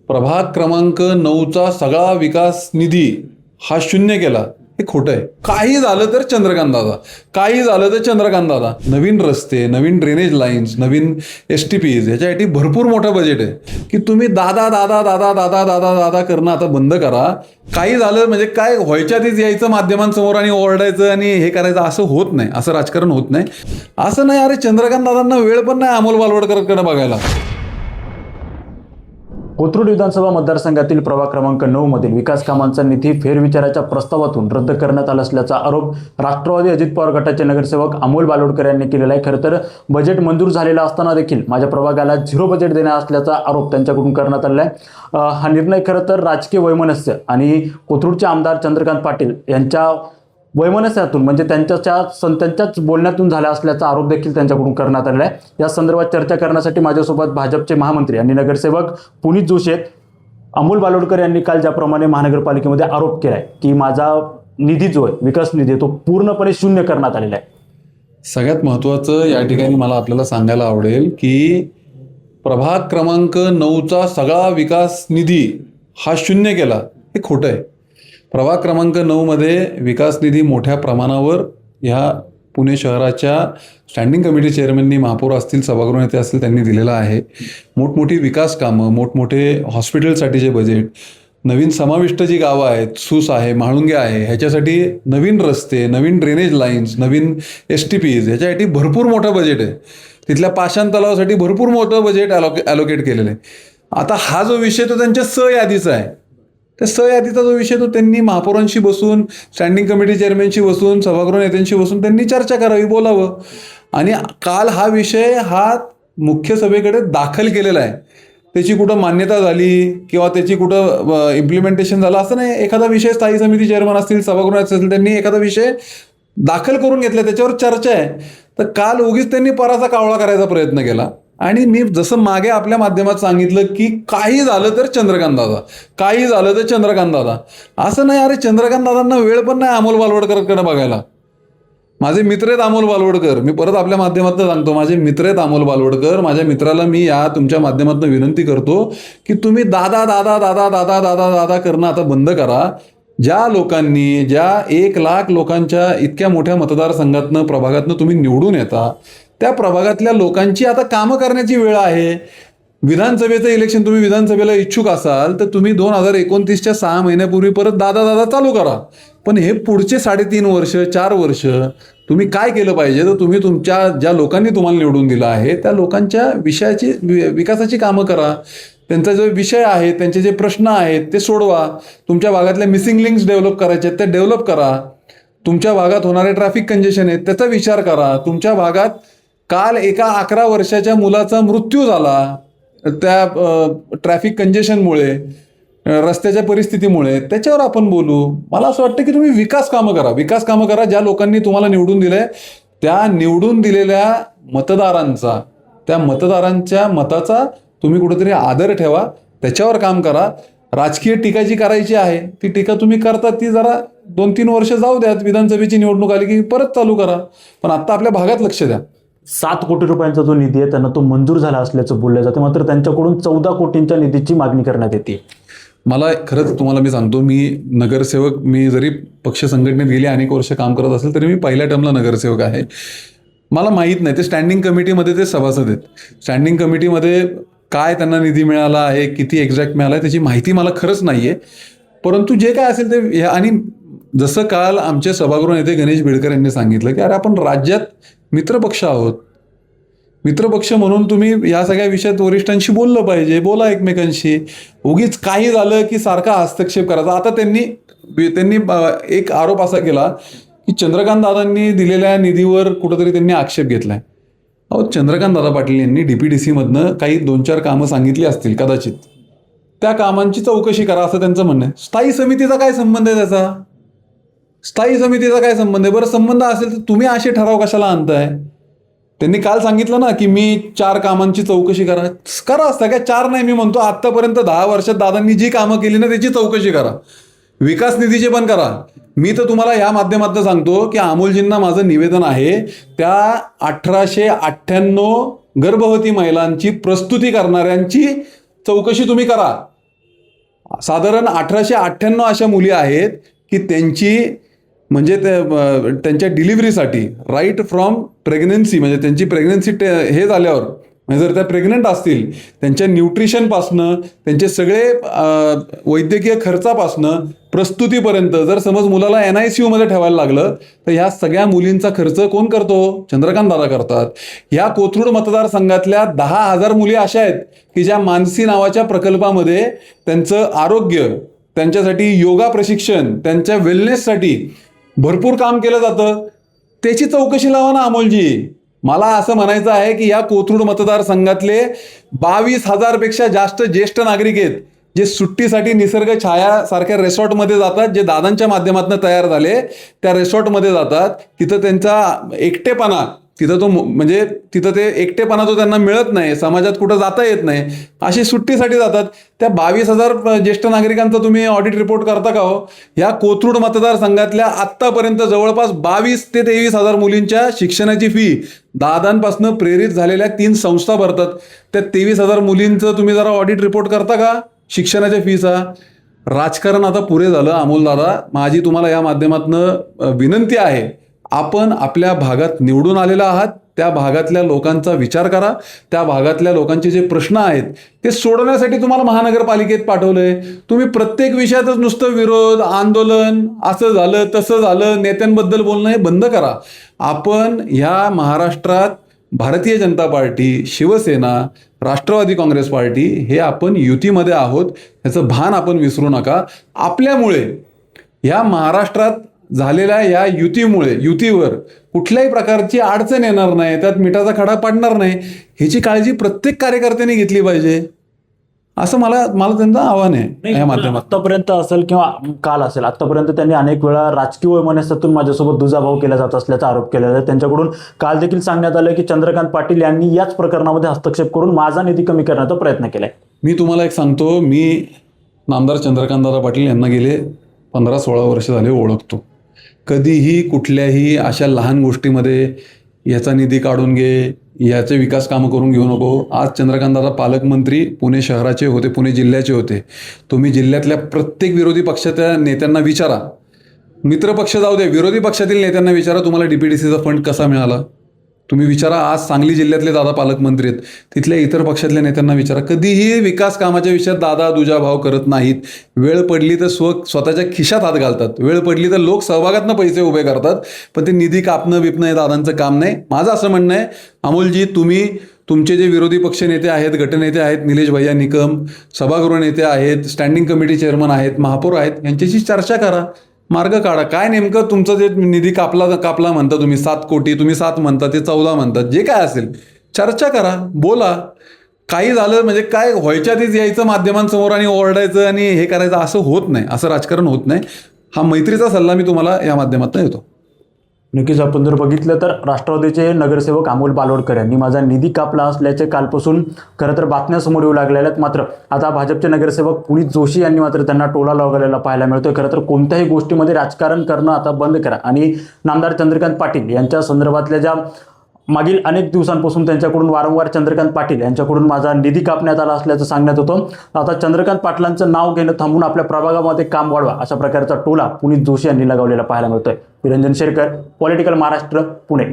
प्रभाग क्रमांक 9चा सगळा विकास निधी हा शून्य केला, हे खोटं आहे. काही झालं तर चंद्रकांत दादा, काही झालं तर चंद्रकांत दादा. नवीन रस्ते, नवीन ड्रेनेज लाईन्स, नवीन STPs ह्याच्यासाठी भरपूर मोठं बजेट आहे की तुम्ही दादा दादा दादा दादा दादा दादा करणं आता बंद करा. काही झालं म्हणजे काय व्हायच्या आधीच यायचं माध्यमांसमोर आणि ओरडायचं आणि हे करायचं, असं होत नाही, असं राजकारण होत नाही. असं नाही, अरे चंद्रकांत दादांना वेळ पण नाही अमोल बालवडकरकडे बघायला. कोथरूड विधानसभा मतदारसंघातील प्रभाग क्रमांक 9 मधील विकास कामांचा निधी फेरविचाराच्या प्रस्तावातून रद्द करण्यात आला असल्याचा आरोप राष्ट्रवादी अजित पवार गटाचे नगरसेवक अमोल बालवडकर यांनी केलेला आहे. खरं तर बजेट मंजूर झालेला असताना देखील माझ्या प्रभागाला 0 बजेट देणार असल्याचा आरोप त्यांच्याकडून करण्यात आलेला आहे. हा निर्णय खरं तर राजकीय वैमनस्य आणि कोथरूडचे आमदार चंद्रकांत पाटील यांच्या वैमनस्यातून म्हणजे त्यांच्याच बोलण्यातून झाला असल्याचा आरोप देखील त्यांच्याकडून करण्यात आलेला आहे. या संदर्भात चर्चा करण्यासाठी माझ्यासोबत भाजपचे महामंत्री आणि नगरसेवक पुनीत जोशी आहेत. अमोल बालवडकर यांनी काल ज्याप्रमाणे महानगरपालिकेमध्ये आरोप केलाय की माझा निधी जो आहे विकास निधी तो पूर्णपणे शून्य करण्यात आलेला आहे. सगळ्यात महत्त्वाचं या ठिकाणी मला आपल्याला सांगायला आवडेल की प्रभाग क्रमांक 9चा सगळा विकास निधी हा शून्य केला, हे खोटं आहे. प्रभाग क्रमांक 9मध्ये विकास निधी मोठ्या प्रमाणावर ह्या पुणे शहराच्या स्टँडिंग कमिटी चेअरमननी, महापौर असतील, सभागृह नेते असतील, त्यांनी दिलेला आहे. मोठमोठी विकास कामं, मोठमोठे हॉस्पिटलसाठीचे बजेट, नवीन समाविष्ट जी गावं आहेत, सूस आहे, म्हाळुंगे आहे, ह्याच्यासाठी नवीन रस्ते, नवीन ड्रेनेज लाईन्स, नवीन STPs ह्याच्यासाठी भरपूर मोठं बजेट आहे. तिथल्या पाषाण तलावासाठी भरपूर मोठं बजेट ॲलोकेट केलेलं आहे. आता हा जो विषय तो त्यांच्या यादीचा आहे. त्या यादीचा जो विषय तो त्यांनी महापौरांशी बसून, स्टँडिंग कमिटी चेअरमॅनशी बसून, सभागृह नेत्यांशी बसून त्यांनी चर्चा करावी, बोलावं. आणि काल हा विषय हा मुख्य सभेकडे दाखल केलेला आहे. त्याची कुठं मान्यता झाली किंवा त्याची कुठं इम्प्लिमेंटेशन झालं असं नाही. एखादा विषय स्थायी समिती चेअरमन असतील, सभागृह असतील, त्यांनी एखादा विषय दाखल करून घेतला, त्याच्यावर चर्चा आहे. तर काल उगीच त्यांनी पराचा कावळा करायचा प्रयत्न केला. आणि मी जसं मागे आपल्या माध्यमात सांगितलं की काही झालं तर चंद्रकांत दादा, काही झालं तर चंद्रकांत दादा. असं नाही, अरे चंद्रकांत दादांना वेळ पण नाही अमोल बालवडकरकडे बघायला. माझे मित्र आहेत अमोल बालवडकर, मी परत आपल्या माध्यमातून सांगतो, माझे मित्र आहेत अमोल बालवडकर. माझ्या मित्राला मी या तुमच्या माध्यमातून विनंती करतो की तुम्ही दादा दादा दादा दादा दादा दादा करणं आता बंद करा. ज्या लोकांनी, ज्या 1 लाख लोकांच्या इतक्या मोठ्या मतदारसंघातनं, प्रभागातनं तुम्ही निवडून येता, त्या प्रभागातल्या लोकांची आता कामं करण्याची वेळ आहे. विधानसभेचं इलेक्शन, तुम्ही विधानसभेला इच्छुक असाल तर तुम्ही 2029च्या 6 महिन्यापूर्वी परत दादा दादा चालू करा. पण हे पुढचे 3.5 वर्ष, 4 वर्ष तुम्ही काय केलं पाहिजे, तर तुम्ही तुमच्या ज्या लोकांनी तुम्हाला निवडून दिलं आहे त्या लोकांच्या विकासाची कामं करा. त्यांचा जो विषय आहे, त्यांचे जे प्रश्न आहेत ते सोडवा. तुमच्या भागातल्या मिसिंग लिंक्स डेव्हलप करायचे आहेत, त्या डेव्हलप करा. तुमच्या भागात होणारे ट्रॅफिक कंजेशन आहेत त्याचा विचार करा. तुमच्या भागात काल एका 11 वर्षाच्या मुलाचा मृत्यू झाला त्या ट्रॅफिक कंजेशनमुळे, रस्त्याच्या परिस्थितीमुळे, त्याच्यावर आपण बोलू. मला असं वाटतं की तुम्ही विकास कामं करा. ज्या लोकांनी तुम्हाला निवडून दिलंय त्या निवडून दिलेल्या मतदारांचा, त्या मतदारांच्या मताचा तुम्ही कुठेतरी आदर ठेवा, त्याच्यावर काम करा. राजकीय टीका जी करायची आहे ती टीका तुम्ही करता, ती जरा 2-3 वर्ष जाऊ द्यात. विधानसभेची निवडणूक आली की परत चालू करा. पण आता आपल्या भागात लक्ष द्या. 7 कोटी रुपयांचा जो निधी आहे त्यांना तो मंजूर झाला असल्याचं बोललं जातं, मात्र त्यांच्याकडून 14 कोटींच्या निधीची मागणी करण्यात येते. मला खरंच तुम्हाला मी सांगतो, मी नगरसेवक, मी जरी पक्ष संघटनेत गेली अनेक वर्ष काम करत असेल तरी मी पहिल्या टर्मला नगरसेवक आहे. मला माहीत नाही, ते स्टँडिंग कमिटीमध्ये ते सभासद आहेत. स्टँडिंग कमिटीमध्ये काय त्यांना निधी मिळाला आहे, किती एक्झॅक्ट मिळाला आहे त्याची माहिती मला खरंच नाही आहे. परंतु जे काय असेल ते, आणि जसं काल आमचे सभागृह नेते गणेश बिडकर यांनी सांगितलं की अरे आपण राज्यात मित्रपक्ष आहोत, मित्रपक्ष म्हणून तुम्ही या सगळ्या विषयात वरिष्ठांशी बोललं पाहिजे, बोला एकमेकांशी. उगीच काही झालं की सारखा हस्तक्षेप करायचा. आता त्यांनी एक आरोप असा केला की चंद्रकांत दादांनी दिलेल्या निधीवर कुठंतरी त्यांनी आक्षेप घेतलाय. अहो, चंद्रकांत दादा पाटील यांनी DPDC मधनं काही 2-4 कामं सांगितली असतील कदाचित, त्या कामांची चौकशी करा असं त्यांचं म्हणणं आहे. स्थायी समितीचा काय संबंध आहे त्याचा? स्थायी समितीचा काय संबंध आहे? बरं, संबंध असेल तर तुम्ही असे ठराव कशाला आणताय? त्यांनी काल सांगितलं ना की मी 4 कामांची चौकशी करा. सगळ्या 4 नाही, मी म्हणतो आत्तापर्यंत 10 वर्षात दादांनी जी कामं केली ना त्याची चौकशी करा. विकास निधीचे पण करा. मी तर तुम्हाला या माध्यमातून सांगतो की अमोलजींना माझं निवेदन आहे, त्या 1898 गर्भवती महिलांची प्रस्तुती करणाऱ्यांची चौकशी तुम्ही करा. साधारण 1898 अशा मुली आहेत की त्यांची म्हणजे त्यांच्या डिलिव्हरीसाठी राईट फ्रॉम प्रेग्नन्सी म्हणजे त्यांची प्रेग्नन्सी हे झाल्यावर म्हणजे जर त्या प्रेग्नंट असतील त्यांच्या न्यूट्रिशनपासनं त्यांचे सगळे वैद्यकीय खर्चापासनं प्रस्तुतीपर्यंत जर समज मुलाला NICU मध्ये ठेवायला लागलं तर ह्या सगळ्या मुलींचा खर्च कोण करतो? चंद्रकांत दादा करतात. ह्या कोथरूड मतदारसंघातल्या 10,000 मुली अशा आहेत की ज्या मानसी नावाच्या प्रकल्पामध्ये त्यांचं आरोग्य, त्यांच्यासाठी योगा प्रशिक्षण, त्यांच्या वेलनेससाठी भरपूर काम केलं जातं. त्याची चौकशी लावा ना अमोलजी. मला असं म्हणायचं आहे की या कोथरूड मतदारसंघातले 22,000 पेक्षा जास्त ज्येष्ठ नागरिक आहेत जे सुट्टीसाठी निसर्ग छाया सारख्या रिसॉर्टमध्ये जातात, जे दादांच्या माध्यमातून तयार झाले त्या रिसॉर्टमध्ये जातात. तिथं त्यांचा एकटेपणा तिथं तो म्हणजे तिथं ते एकटेपणा तो त्यांना मिळत नाही, समाजात कुठं जाता येत नाही, अशी सुट्टीसाठी जातात. त्या 22,000 ज्येष्ठ नागरिकांचा तुम्ही ऑडिट रिपोर्ट करता का हो? या कोथरूड मतदारसंघातल्या आत्तापर्यंत जवळपास 22 ते 23,000 मुलींच्या शिक्षणाची फी दादांपासून प्रेरित झालेल्या 3 संस्था भरतात. त्या 23,000 मुलींचं तुम्ही जरा ऑडिट रिपोर्ट करता का शिक्षणाच्या फीचा? राजकारण आता पुरे झालं अमोल दादा. माझी तुम्हाला या माध्यमातून विनंती आहे, आपण आपल्या भागात निवडून आलेला आहात, त्या भागातल्या लोकांचा विचार करा. त्या भागातल्या लोकांचे जे प्रश्न आहेत ते सोडवण्यासाठी तुम्हाला महानगरपालिकेत पाठवलंय. तुम्ही प्रत्येक विषयातच नुसतं विरोध, आंदोलन, असं झालं तसं झालं, नेत्यांबद्दल बोलणं हे बंद करा. आपण ह्या महाराष्ट्रात भारतीय जनता पार्टी, शिवसेना, राष्ट्रवादी काँग्रेस पार्टी हे आपण युतीमध्ये आहोत, ह्याचं भान आपण विसरू नका. आपल्यामुळे ह्या महाराष्ट्रात झालेल्या या युतीवर कुठल्याही प्रकारची अडचण येणार नाही, त्यात मिठाचा खडा पडणार नाही, ह्याची काळजी प्रत्येक कार्यकर्त्याने घेतली पाहिजे, असं मला त्यांचं आव्हान आहे या माध्यमात. आतापर्यंत असेल किंवा काल असेल, आतापर्यंत त्यांनी अनेक वेळा राजकीय वैमनस्यातून माझ्यासोबत दुजाभाव केला जात असल्याचा आरोप केलेला आहे. त्यांच्याकडून काल देखील सांगण्यात आलं की चंद्रकांत पाटील यांनी याच प्रकरणामध्ये हस्तक्षेप करून माझा निधी कमी करण्याचा प्रयत्न केलाय. मी तुम्हाला एक सांगतो, मी नामदार चंद्रकांतदादा पाटील यांना गेले 15-16 वर्ष झाले ओळखतो. कधीही कुठल्याही अशा लहान गोष्टीमध्ये याचा निधी काढून घे, याचे विकास कामं करून घेऊ नको. आज चंद्रकांतदादा पालकमंत्री पुणे शहराचे होते, पुणे जिल्ह्याचे होते. तुम्ही जिल्ह्यातल्या प्रत्येक विरोधी पक्षाच्या नेत्यांना विचारा, मित्रपक्ष जाऊ दे, विरोधी पक्षातील नेत्यांना विचारा तुम्हाला DPDCचा फंड कसा मिळाला. तुम्ही विचारा, आज सांगली जिल्ह्यातले दादा पालकमंत्री आहेत, तिथल्या इतर पक्षातल्या नेत्यांना विचारा. कधीही विकास कामाच्या विषयात दादा दुजाभाव करत नाहीत. वेळ पडली तर स्वतःच्या खिशात हात घालतात, वेळ पडली तर लोक सहभागातनं पैसे उभे करतात, पण ते निधी कापणं बिपणं हे दादांचं काम नाही. माझं असं म्हणणं आहे, अमोलजी तुम्ही तुमचे जे विरोधी पक्ष नेते आहेत, गटनेते आहेत, निलेश भैया निकम, सभागृह नेते आहेत, स्टँडिंग कमिटी चेअरमन आहेत, महापौर आहेत, यांच्याशी चर्चा करा, मार्ग काढा. काय नेमकं तुमचं जे निधी कापला म्हणता तुम्ही, 7 कोटी, तुम्ही 7 म्हणता, ते 14 म्हणतात, जे काय असेल चर्चा करा, बोला. काही झालं म्हणजे काय व्हायच्या आधीच यायचं माध्यमांसमोर आणि ओरडायचं आणि हे करायचं, असं होत नाही, असं राजकारण होत नाही. हा मैत्रीचा सल्ला मी तुम्हाला या माध्यमातून देतो. नक्कीच आपण जर बघितलं तर राष्ट्रवादीचे नगरसेवक अमोल बालोडकर यांनी माझा निधी कापला असल्याचे कालपासून खरं तर बातम्या समोर येऊ लागलेल्या आहेत. मात्र आता भाजपचे नगरसेवक पुनीत जोशी यांनी मात्र त्यांना टोला लावलेला पाहायला मिळतोय. खरं तर कोणत्याही गोष्टीमध्ये राजकारण करणं आता बंद करा आणि नामदार चंद्रकांत पाटील यांच्या संदर्भातल्या ज्या मागील अनेक दिवसांपासून त्यांच्याकडून वारंवार चंद्रकांत पाटील यांच्याकडून माझा निधी कापण्यात आला असल्याचं सांगण्यात होतं. आता चंद्रकांत पाटलांचं नाव घेणं थांबून आपल्या प्रभागामध्ये काम वाढवा अशा प्रकारचा टोला पुनीत जोशी यांनी लगावलेला पाहायला मिळतोय. निरंजन शेरकर, पॉलिटिकल महाराष्ट्र, पुणे.